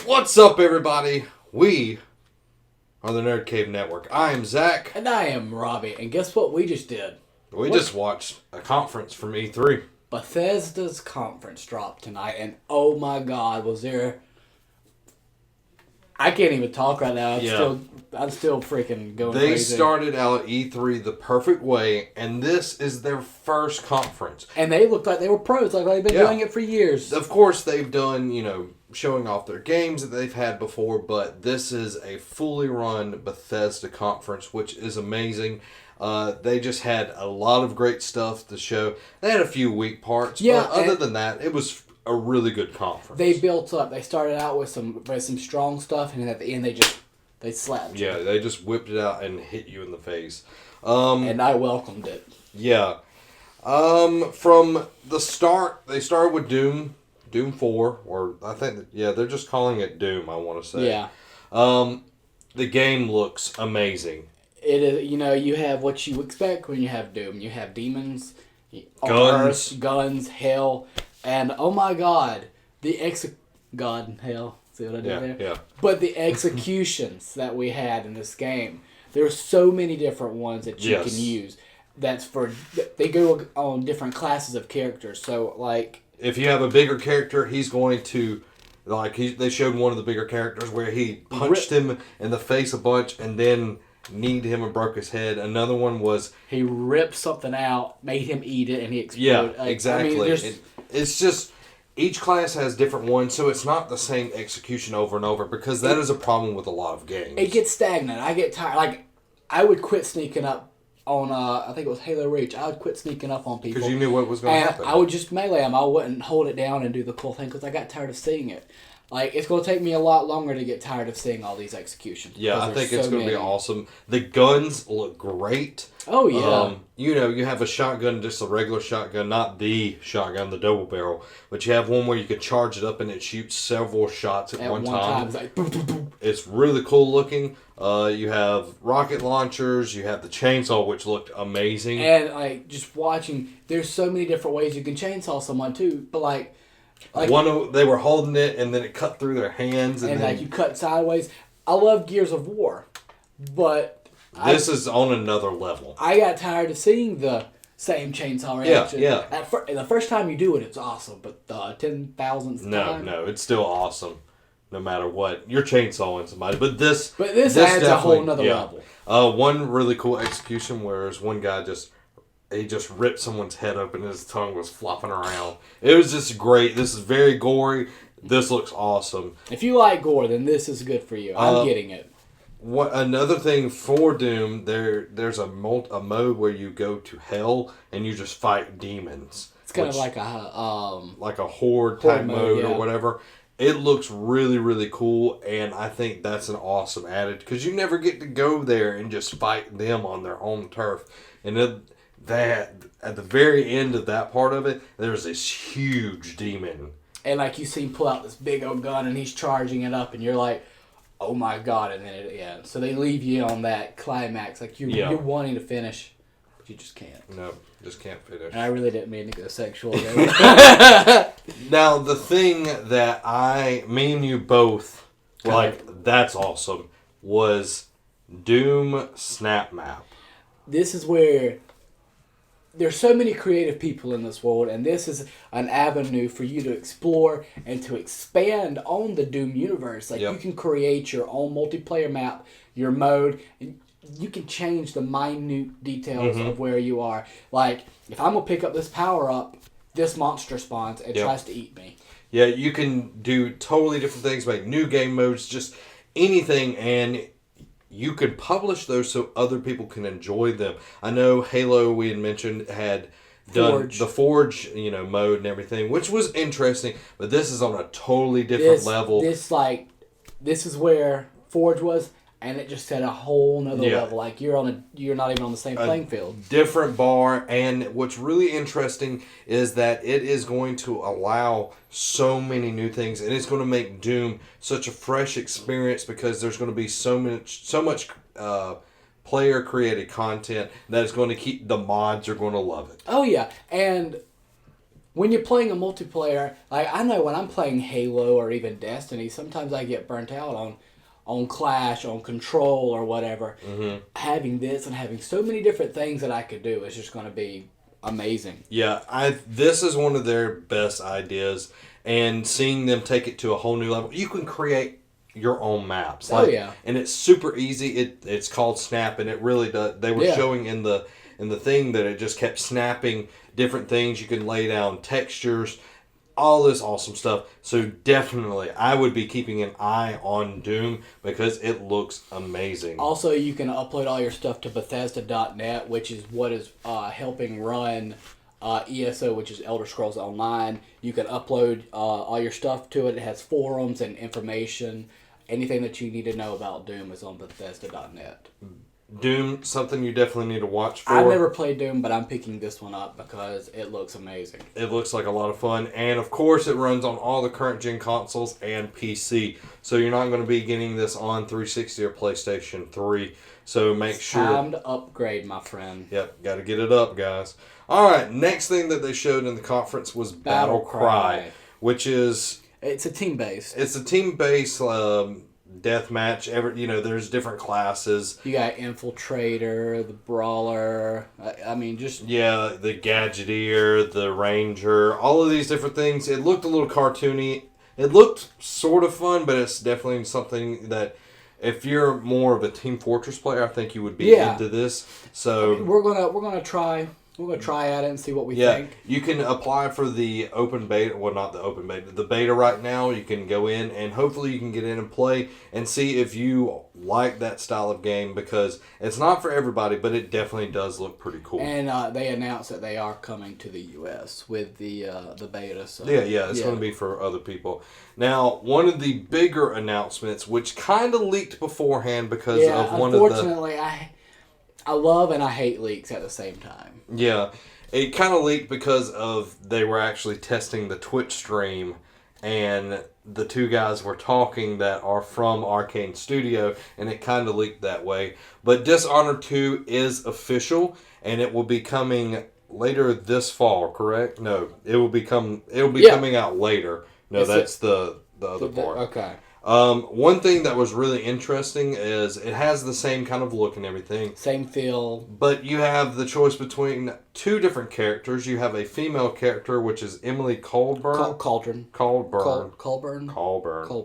What's up, everybody? We are the Nerd Cave Network. I am Zach. And I am Robbie. And guess what we just did? We just watched a conference from E3. Bethesda's conference dropped tonight, and oh my god, was there... I can't even talk right now. I'm still freaking going crazy. They started out E3 the perfect way, and this is their first conference. And they looked like they were pros, like they've been doing it for years. Of course, they've done, showing off their games that they've had before, but this is a fully run Bethesda conference, which is amazing. They just had a lot of great stuff to show. They had a few weak parts, but other than that, it was a really good conference. They built up. They started out with some strong stuff, and at the end they slapped. Yeah, they just whipped it out and hit you in the face. And I welcomed it. Yeah. From the start, they started with Doom 4, or I think, they're just calling it Doom, I want to say. Yeah. The game looks amazing. It is, you have what you expect when you have Doom. You have demons, guns, hell, and oh my god, God and hell. See what I did there? Yeah. But the executions that we had in this game, there's so many different ones that you can use. They go on different classes of characters. So, like, if you have a bigger character, he's going to, they showed one of the bigger characters where he punched him in the face a bunch and then kneed him and broke his head. Another one was he ripped something out, made him eat it, and he exploded. Yeah, exactly. It's just each class has different ones, so it's not the same execution over and over, because that is a problem with a lot of games. It gets stagnant. I get tired. Like, I would quit sneaking up on, I think it was Halo Reach. I would quit sneaking up on people. Because you knew what was going to happen. I would just melee them. I wouldn't hold it down and do the cool thing, because I got tired of seeing it. Like, it's going to take me a lot longer to get tired of seeing all these executions. Yeah, I think it's going to be awesome. The guns look great. Oh, yeah. You have a shotgun, just a regular shotgun, not the shotgun, the double barrel, but you have one where you can charge it up and it shoots several shots at one time. It's like, boom, boom, boom. It's really cool looking. You have rocket launchers. You have the chainsaw, which looked amazing. And, like, just watching, there's so many different ways you can chainsaw someone, too. But, like they were holding it, and then it cut through their hands. And then, you cut sideways. I love Gears of War, but this is on another level. I got tired of seeing the same chainsaw reaction. Yeah. The first time you do it, it's awesome, but the 10,000th time... No, it's still awesome, no matter what. You're chainsawing somebody, but this adds a whole nother level. One really cool execution where there's one guy he just ripped someone's head open and his tongue was flopping around. It was just great. This is very gory. This looks awesome. If you like gore, then this is good for you. I'm getting it. Another thing for Doom, there's a mode where you go to hell and you just fight demons. It's kind of like a horde type mode or whatever. It looks really, really cool, and I think that's an awesome added, because you never get to go there and just fight them on their own turf. And that at the very end of that part of it, there's this huge demon, and like you see him pull out this big old gun and he's charging it up, and you're like, oh my god. And then so they leave you on that climax, like you're wanting to finish, but you just can't. No, just can't finish. And I really didn't mean to go sexual. Now, the thing that me and you both that's awesome, was Doom Snap Map. This is where there's so many creative people in this world, and this is an avenue for you to explore and to expand on the Doom universe. Like, you can create your own multiplayer map, your mode, and you can change the minute details of where you are. Like, if I'm going to pick up this power-up, this monster spawns and tries to eat me. Yeah, you can do totally different things, make new game modes, just anything, and you could publish those so other people can enjoy them. I know Halo, we had mentioned, had done the Forge, mode and everything, which was interesting, but this is on a totally different level. This is where Forge was, and it just set a whole nother level. Like, you're not even on the same playing field. Different bar, and what's really interesting is that it is going to allow so many new things, and it's going to make Doom such a fresh experience, because there's going to be so much player created content that is going to keep the mods are going to love it. Oh yeah, and when you're playing a multiplayer, like I know when I'm playing Halo or even Destiny, sometimes I get burnt out on Clash, on Control or whatever. Mm-hmm. Having this and having so many different things that I could do is just going to be amazing. Yeah, this is one of their best ideas, and seeing them take it to a whole new level. You can create your own maps. And it's super easy. It's called Snap, and it really does. They were showing in the thing that it just kept snapping different things. You can lay down textures, all this awesome stuff. So definitely, I would be keeping an eye on Doom because it looks amazing. Also, you can upload all your stuff to Bethesda.net, which is what is helping run ESO, which is Elder Scrolls Online. You can upload all your stuff to it. It has forums and information. Anything that you need to know about Doom is on Bethesda.net. Doom, something you definitely need to watch for. I've never played Doom, but I'm picking this one up because it looks amazing. It looks like a lot of fun. And, of course, it runs on all the current-gen consoles and PC. So you're not going to be getting this on 360 or PlayStation 3. So make sure... Time to upgrade, my friend. Yep, got to get it up, guys. All right, next thing that they showed in the conference was Battlecry, which is... It's a team-based. It's a team-based... deathmatch. There's different classes. You got Infiltrator, the Brawler. I mean, just the Gadgeteer, the Ranger, all of these different things. It looked a little cartoony. It looked sort of fun, but it's definitely something that if you're more of a Team Fortress player, I think you would be into this. So we're gonna try. We're going to try at it and see what we think. You can apply for the open beta. Well, not the open beta. The beta right now. You can go in and hopefully you can get in and play and see if you like that style of game because it's not for everybody, but it definitely does look pretty cool. And they announced that they are coming to the U.S. with the beta. So. It's going to be for other people. Now, one of the bigger announcements, which kind of leaked beforehand because of one of the... Unfortunately, I love and I hate leaks at the same time. Yeah, it kind of leaked because they were actually testing the Twitch stream, and the two guys were talking that are from Arcane Studio, and it kind of leaked that way. But Dishonored 2 is official, and it will be coming later this fall. Correct? No, it'll be coming out later. No, that's the other part. Okay. One thing that was really interesting is it has the same kind of look and everything. Same feel. But you have the choice between two different characters. You have a female character, which is Emily Colburn. Colburn.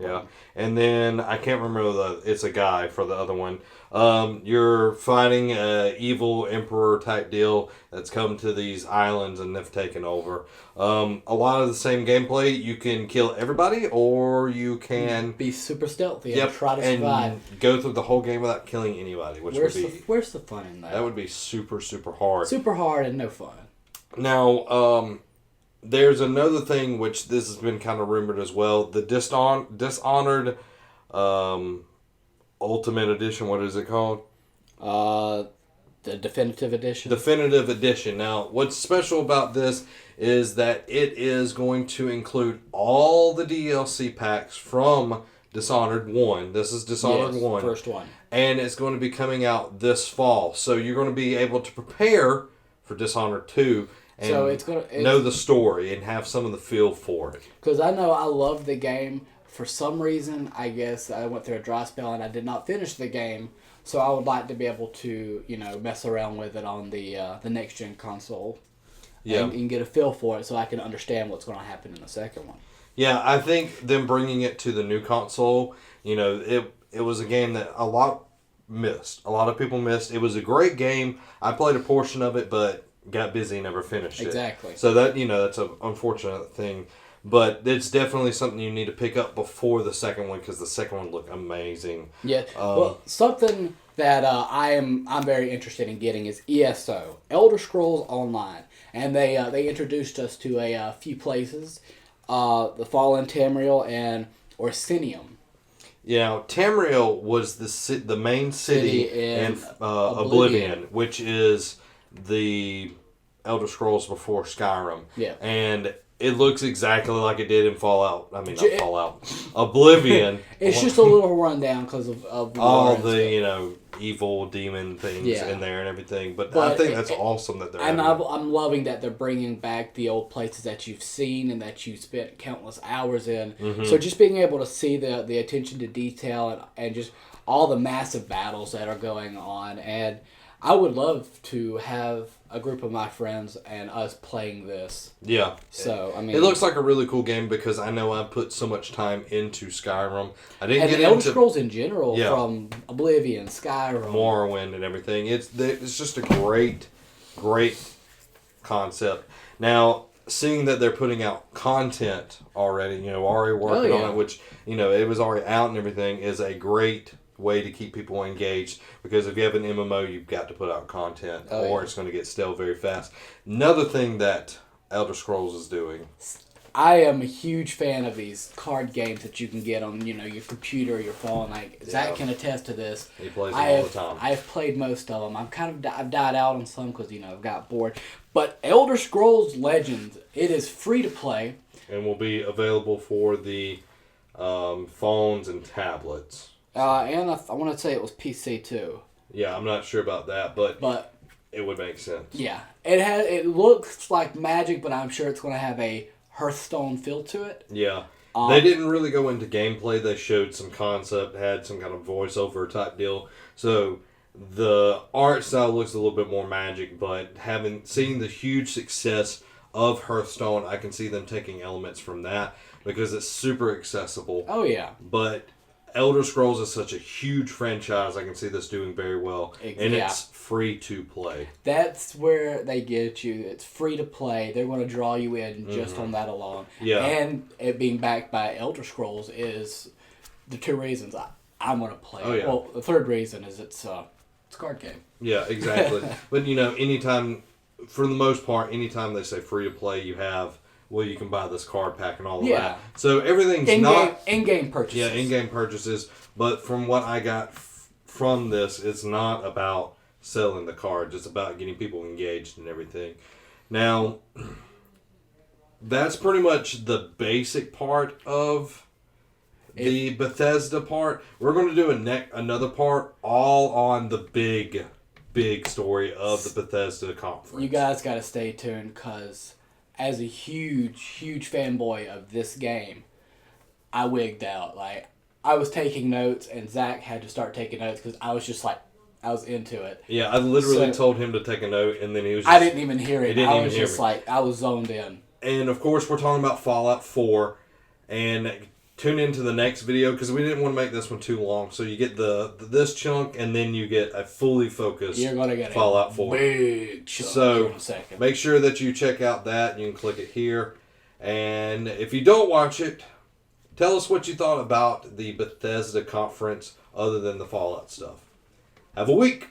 Yeah. And then, I can't remember it's a guy for the other one. You're fighting an evil emperor type deal that's come to these islands and they've taken over. A lot of the same gameplay. You can kill everybody or you can... be super stealthy and try to survive. And go through the whole game without killing anybody, which where's the fun in that? That would be super, super hard. Super hard and no fun. Now, there's another thing which this has been kind of rumored as well. The Dishonored Ultimate Edition, what is it called? The Definitive Edition. Definitive Edition. Now, what's special about this is that it is going to include all the DLC packs from Dishonored 1. This is Dishonored 1. First one. And it's going to be coming out this fall. So you're going to be able to prepare for Dishonored 2 and know the story and have some of the feel for it. Because I know I love the game. For some reason, I guess I went through a dry spell and I did not finish the game. So I would like to be able to, mess around with it on the next gen console. Yeah. And get a feel for it so I can understand what's going to happen in the second one. Yeah, I think them bringing it to the new console, it was a game that a lot of people missed. It was a great game. I played a portion of it, but got busy and never finished it. Exactly. So that, that's an unfortunate thing. But it's definitely something you need to pick up before the second one because the second one looked amazing. Yeah. Something that I'm very interested in getting is ESO, Elder Scrolls Online, and they introduced us to a few places, the Fallen Tamriel and Orsinium. Yeah, Tamriel was the main city in Oblivion, which is the Elder Scrolls before Skyrim. Yeah. And It looks exactly like it did in Fallout. I mean, not Fallout. Oblivion. It's just a little rundown because of all the evil demon things in there and everything. But I think that's awesome that they're. And I'm loving that they're bringing back the old places that you've seen and that you spent countless hours in. Mm-hmm. So just being able to see the attention to detail and just all the massive battles that are going on. And I would love to have a group of my friends and us playing this. Yeah. So, I mean... It looks like a really cool game because I know I put so much time into Skyrim. I didn't get Elder into... Scrolls in general, from Oblivion, Skyrim... Morrowind and everything. It's just a great concept. Now, seeing that they're putting out content already, already working on it, which, it was already out and everything, is a great way to keep people engaged, because if you have an MMO, you've got to put out content or it's going to get stale very fast. Another thing that Elder Scrolls is doing, I am a huge fan of these card games that you can get on your computer or your phone. Like Zach can attest to this. He plays them all the time. I've played most of them. I've died out on some because I've got bored. But Elder Scrolls Legends, it is free to play and will be available for the phones and tablets. And I want to say it was PC too. Yeah, I'm not sure about that, but it would make sense. Yeah, it looks like Magic, but I'm sure it's going to have a Hearthstone feel to it. Yeah, they didn't really go into gameplay. They showed some concept, had some kind of voiceover type deal. So the art style looks a little bit more Magic, but seen the huge success of Hearthstone, I can see them taking elements from that because it's super accessible. Oh yeah, but Elder Scrolls is such a huge franchise. I can see this doing very well. And it's free to play. That's where they get you. It's free to play. They're going to draw you in just on that alone. Yeah. And it being backed by Elder Scrolls is the two reasons I'm going to play. Oh, yeah. Well, the third reason is it's a card game. Yeah, exactly. But, anytime, for the most part, anytime they say free to play, you have... Well, you can buy this card pack and all of that. So everything's in-game purchases. Yeah, in-game purchases. But from what I got from this, it's not about selling the cards. It's about getting people engaged and everything. Now, that's pretty much the basic part of the Bethesda part. We're going to do another part all on the big story of the Bethesda Conference. You guys got to stay tuned because... As a huge fanboy of this game, I wigged out. Like, I was taking notes, and Zach had to start taking notes because I was just like, I was into it. Yeah, I literally told him to take a note, and then he was I didn't even hear it. I was just like, I was zoned in. And, of course, we're talking about Fallout 4, and tune into the next video because we didn't want to make this one too long. So you get this chunk, and then you get a fully focused Fallout 4. Big chunk so in a second. Make sure that you check out that. You can click it here. And if you don't watch it, tell us what you thought about the Bethesda Conference other than the Fallout stuff. Have a week.